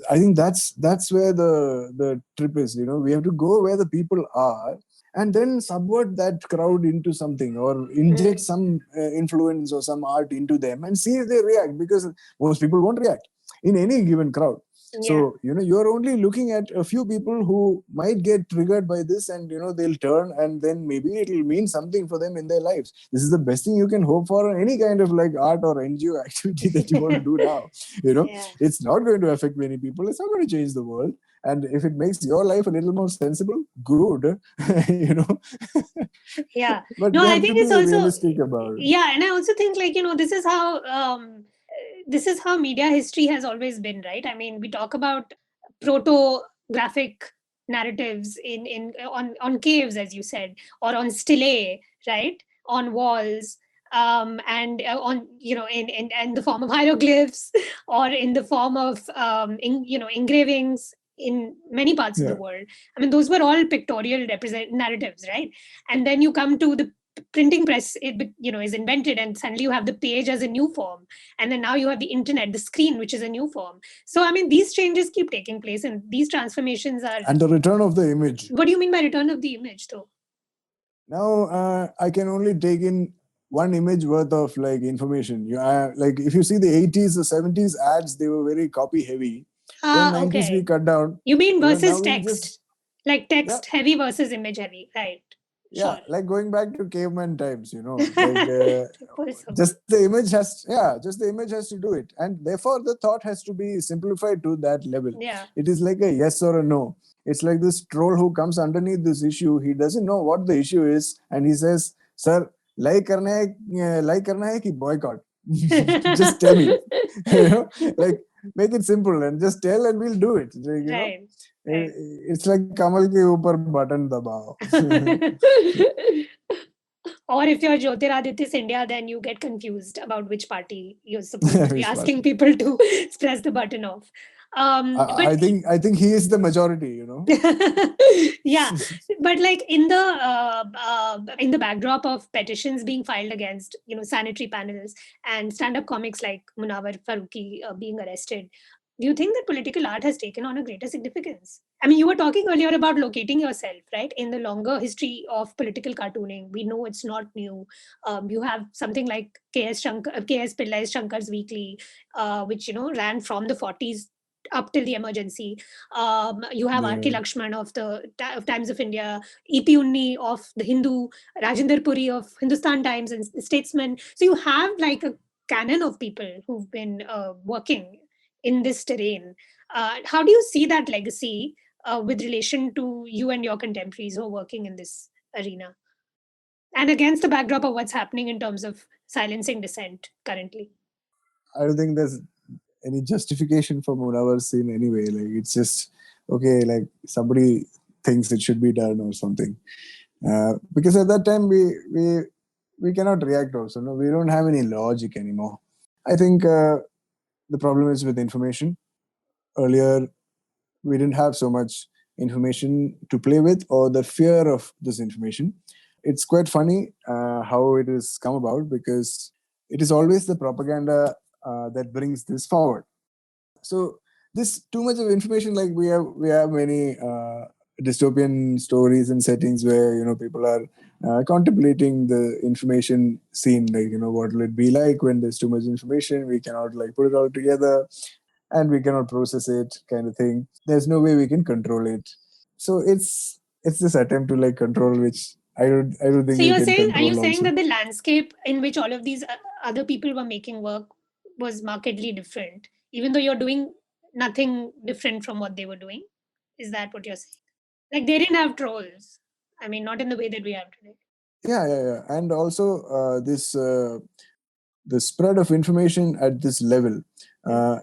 I think that's where the trip is. We have to go where the people are, and then subvert that crowd into something, or inject some influence or some art into them, and see if they react, because most people won't react in any given crowd. So you're only looking at a few people who might get triggered by this, and they'll turn, and then maybe it'll mean something for them in their lives. This is the best thing you can hope for on any kind of like art or NGO activity that you want to do now. It's not going to affect many people. It's not going to change the world. And if it makes your life a little more sensible, good. Yeah. But No, you I have to think be it's also realistic about it. Yeah, and I also think like this is how media history has always been, right? I mean, we talk about proto-graphic narratives on caves, as you said, or on stelae, right, on walls, and on in the form of hieroglyphs, or in the form of engravings in many parts of the world. I mean, those were all pictorial represent narratives, right? And then you come to the printing press, is invented, and suddenly you have the page as a new form, and then now you have the internet, the screen, which is a new form. So I mean, these changes keep taking place, and these transformations are. And the return of the image. What do you mean by return of the image, though? Now I can only take in one image worth of like information. Like if you see the 80s, the 70s ads, they were very copy heavy. Then 90s we Okay. cut down. You mean versus Now we text, like text heavy versus image heavy, right? Yeah, Sure. like going back to caveman times, like So just the image has to do it, and therefore the thought has to be simplified to that level. Yeah. It is like a yes or a no. It's like this troll who comes underneath this issue. He doesn't know what the issue is, and he says, "Sir, like karna hai ki boycott." Just tell me, like make it simple and just tell, and we'll do it. Right. It's like Kamal ke upar button dabao. Or if you're Jyotiraditya Scindia, then you get confused about which party you're supposed to be Which asking party? people to press the button off. I think he is the majority. Yeah, but like in the backdrop of petitions being filed against sanitary panels and stand-up comics like Munawar Faruqi being arrested, do you think that political art has taken on a greater significance? I mean, you were talking earlier about locating yourself, right? In the longer history of political cartooning, we know it's not new. You have something like K.S. Pillai's Shankar's Weekly, which ran from the 40s up till the emergency. You have R.K. Lakshman of Times of India, E.P. Unni of the Hindu, Rajinder Puri of Hindustan Times and Statesman. So you have like a canon of people who've been working in this terrain. How do you see that legacy with relation to you and your contemporaries who are working in this arena? And against the backdrop of what's happening in terms of silencing dissent currently? I don't think there's any justification for Munavar scene anyway. Like it's just okay. Like somebody thinks it should be done or something. Because at that time we cannot react. Also, no, we don't have any logic anymore. I think the problem is with information. Earlier, we didn't have so much information to play with, or the fear of this information. It's quite funny how it has come about, because it is always the propaganda that brings this forward. So this too much of information. Like we have many dystopian stories and settings where people are contemplating the information scene, like what will it be like when there's too much information, we cannot like put it all together and we cannot process it, kind of thing. There's no way we can control it. So it's this attempt to like control, which I don't think So you you're can saying, are you control saying also. that the landscape in which all of these other people were making work was markedly different, even though you're doing nothing different from what they were doing? Is that what you're saying? Like they didn't have trolls. I mean, not in the way that we have today. Yeah. And also this the spread of information at this level,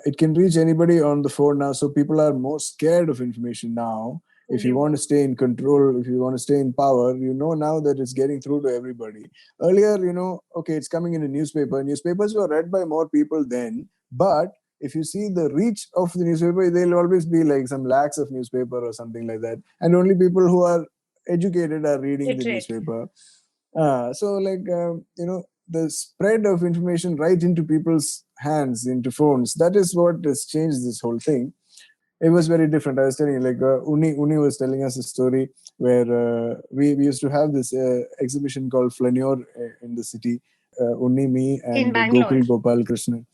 it can reach anybody on the phone now. So people are more scared of information now. If They you want were. to stay in control, if you want to stay in power, now that it's getting through to everybody. Earlier, okay, it's coming in a newspaper. Newspapers were read by more people then, but if you see the reach of the newspaper, there'll always be like some lakhs of newspaper or something like that, and only people who are educated are reading the Literate. newspaper. So like the spread of information right into people's hands, into phones, that is what has changed this whole thing. It was very different. I was telling you, like Uni was telling us a story where we used to have this exhibition called Flaneur in the city. Uni, me, In and Bangalore. Gokul Gopal Krishnan.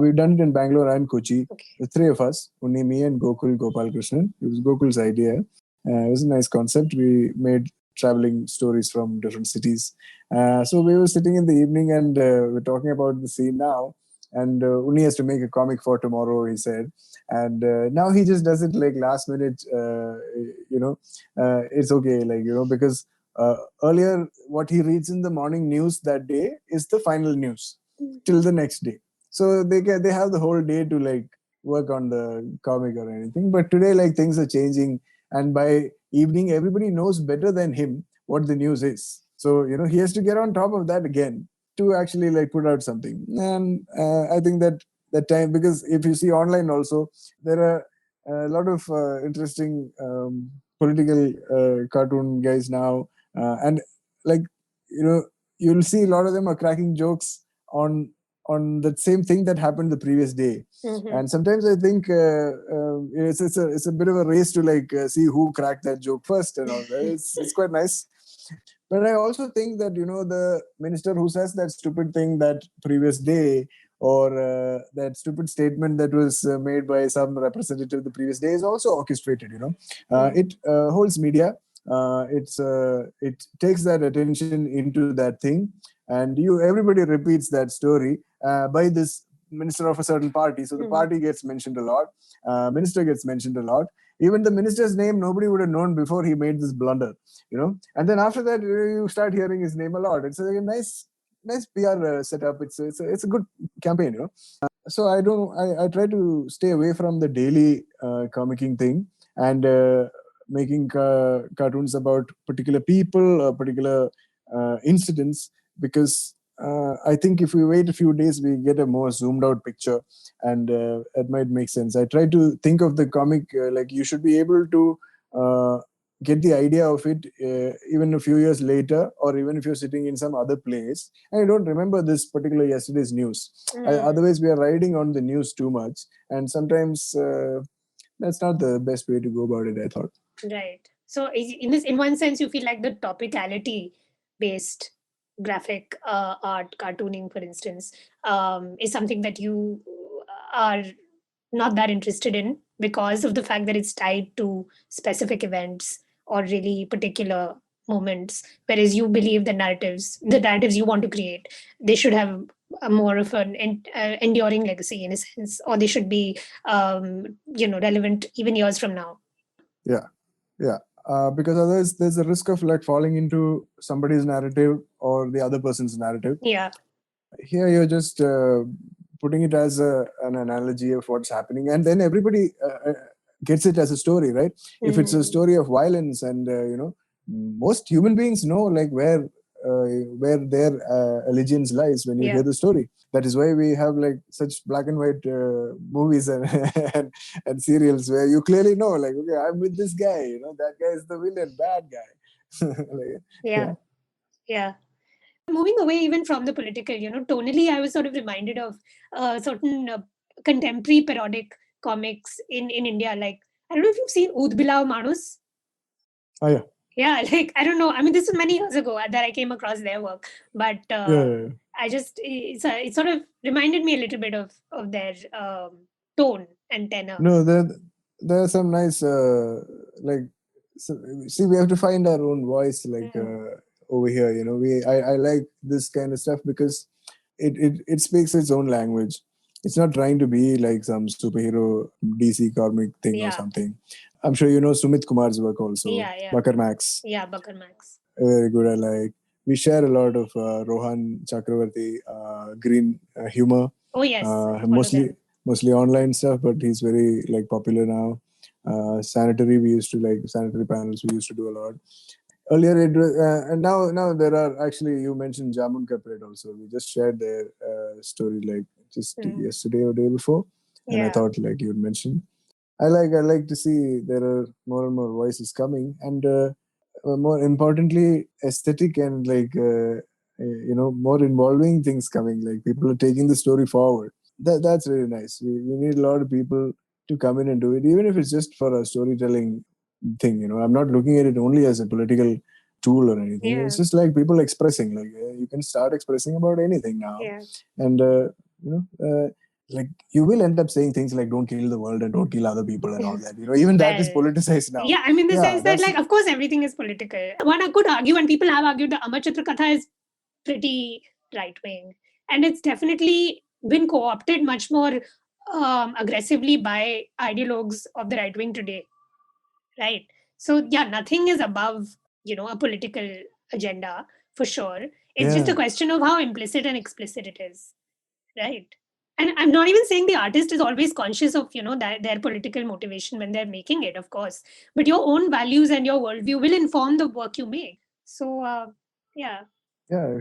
We've done it in Bangalore and Kochi. Okay. The three of us, Uni, me, and Gokul Gopal Krishnan. It was Gokul's idea. It was a nice concept. We made traveling stories from different cities. So we were sitting in the evening and we're talking about the scene now. And Uni has to make a comic for tomorrow, he said. And now he just does it like last minute. It's okay, like because earlier what he reads in the morning news that day is the final news till the next day. So they have the whole day to like work on the comic or anything. But today, like things are changing, and by evening everybody knows better than him what the news is. So he has to get on top of that again to actually like put out something. And I think that time, because if you see online also, there are a lot of interesting political cartoon guys now, and like you'll see a lot of them are cracking jokes on the same thing that happened the previous day. Mm-hmm. And sometimes I think it's a bit of a race to like see who cracked that joke first and all that. It's quite nice. But I also think that the minister who says that stupid thing that previous day, or that stupid statement that was made by some representative the previous day, is also orchestrated. It holds media. It takes that attention into that thing, and everybody repeats that story by this minister of a certain party. So the party gets mentioned a lot. Minister gets mentioned a lot. Even the minister's name nobody would have known before he made this blunder. And then after that you start hearing his name a lot. It's a nice PR setup. It's a good campaign. So I try to stay away from the daily comicking thing and making cartoons about particular people or particular incidents, because I think if we wait a few days we get a more zoomed out picture, and it might make sense. I try to think of the comic like you should be able to get the idea of it even a few years later, or even if you're sitting in some other place and you don't remember this particular yesterday's news. Otherwise we are riding on the news too much, and sometimes that's not the best way to go about it, I thought. Right. So in one sense, you feel like the topicality based graphic art, cartooning, for instance, is something that you are not that interested in because of the fact that it's tied to specific events or really particular moments. Whereas you believe the narratives you want to create, they should have a more of an enduring legacy in a sense, or they should be, relevant even years from now. Yeah. Because otherwise there's a risk of like falling into somebody's narrative or the other person's narrative. Yeah. Here you're just putting it as an analogy of what's happening, and then everybody gets it as a story, right? If it's a story of violence, and most human beings know like where their allegiance lies when you hear the story. That is why we have like such black and white movies and, and serials where you clearly know, like, okay, I'm with this guy, that guy is the villain, bad guy. Like, yeah. Moving away even from the political, tonally, I was sort of reminded of certain contemporary parodic comics in India. Like, I don't know if you've seen Ood Bilao Manus. Oh, yeah. Yeah, like, I don't know. I mean, this was many years ago that I came across their work, but Yeah. I just, it sort of reminded me a little bit of their tone and tenor. No, there are some nice, like, so, see, we have to find our own voice, like, over here, you know. I like this kind of stuff because it speaks its own language. It's not trying to be like some superhero DC comic thing or Yeah, something. I'm sure you know Sumit Kumar's work also, yeah. Bakar Max. Yeah, Bakar Max. Very good. I like. We share a lot of Rohan Chakravarti green humor. Oh, yes. I follow Mostly them. mostly online stuff, but he's very like popular now. Sanitary, we used to like sanitary panels. We used to do a lot earlier. And now there are actually, you mentioned Jamun Kapret also. We just shared their story like just yesterday or day before, and I Yeah. thought like you would mention. I like to see there are more and more voices coming, and more importantly, aesthetic and like more involving things coming. Like people are taking the story forward. That's really nice. We need a lot of people to come in and do it, even if it's just for a storytelling thing. I'm not looking at it only as a political tool or anything. Yeah. It's just like people expressing. Like you can start expressing about anything now, Yeah. and like you will end up saying things like "Don't kill the world" and "Don't kill other people" and all that. Even that is Well, politicized now. yeah, I mean, the Yeah, sense that, that's like, of course, everything is political. One could argue, and people have argued, the Amar Chitra Katha is pretty right wing, and it's definitely been co-opted much more aggressively by ideologues of the right wing today, right? So yeah, nothing is above a political agenda for sure. It's just a yeah. question of how implicit and explicit it is, right? And I'm not even saying the artist is always conscious of their political motivation when they're making it, of course, but your own values and your worldview will inform the work you make. So yeah. Yeah,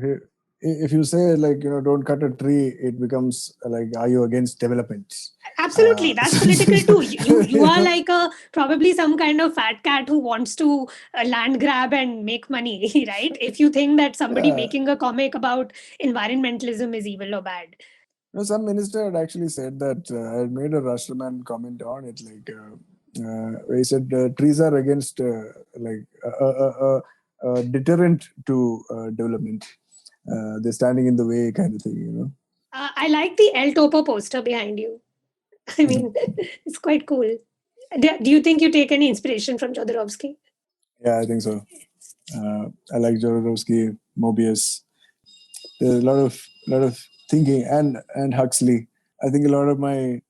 if you say like don't cut a tree, it becomes like, are you against development? Absolutely, that's political too. You you are know? like a probably some kind of fat cat who wants to land grab and make money, right? If you think that somebody Yeah. making a comic about environmentalism is evil or bad. No, some minister had actually said that I had made a Rashtraman comment on it, like where he said trees are against like a deterrent to development. They're standing in the way, kind of thing. I like the El Topo poster behind you. I mean, it's quite cool. Do you think you take any inspiration from Jodorowsky? Yeah, I think so. I like Jodorowsky, Mobius. There's a lot of thinking, and Huxley. I think a lot of my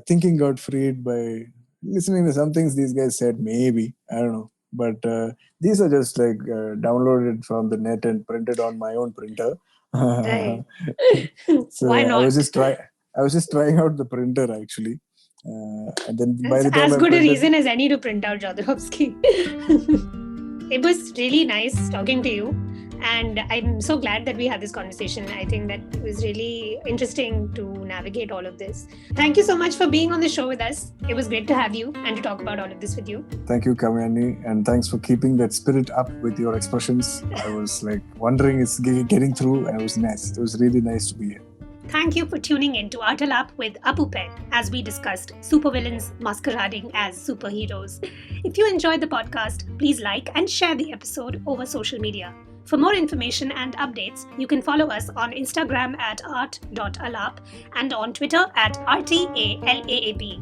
thinking got freed by listening to some things these guys said. Maybe, I don't know, but these are just like downloaded from the net and printed on my own printer. Right. So Why I was not? just trying out the printer actually, and then by It's the time as I good a printed. reason as any to print out Jodorowsky. It was really nice talking to you. And I'm so glad that we had this conversation. I think that it was really interesting to navigate all of this. Thank you so much for being on the show with us. It was great to have you and to talk about all of this with you. Thank you, Kavyani, and thanks for keeping that spirit up with your expressions. I was like wondering it's getting through, and it was nice. It was really nice to be here. Thank you for tuning in to Halahala with Appupen as we discussed supervillains masquerading as superheroes. If you enjoyed the podcast, please like and share the episode over social media. For more information and updates, you can follow us on Instagram at art.alap and on Twitter at RTALAAP.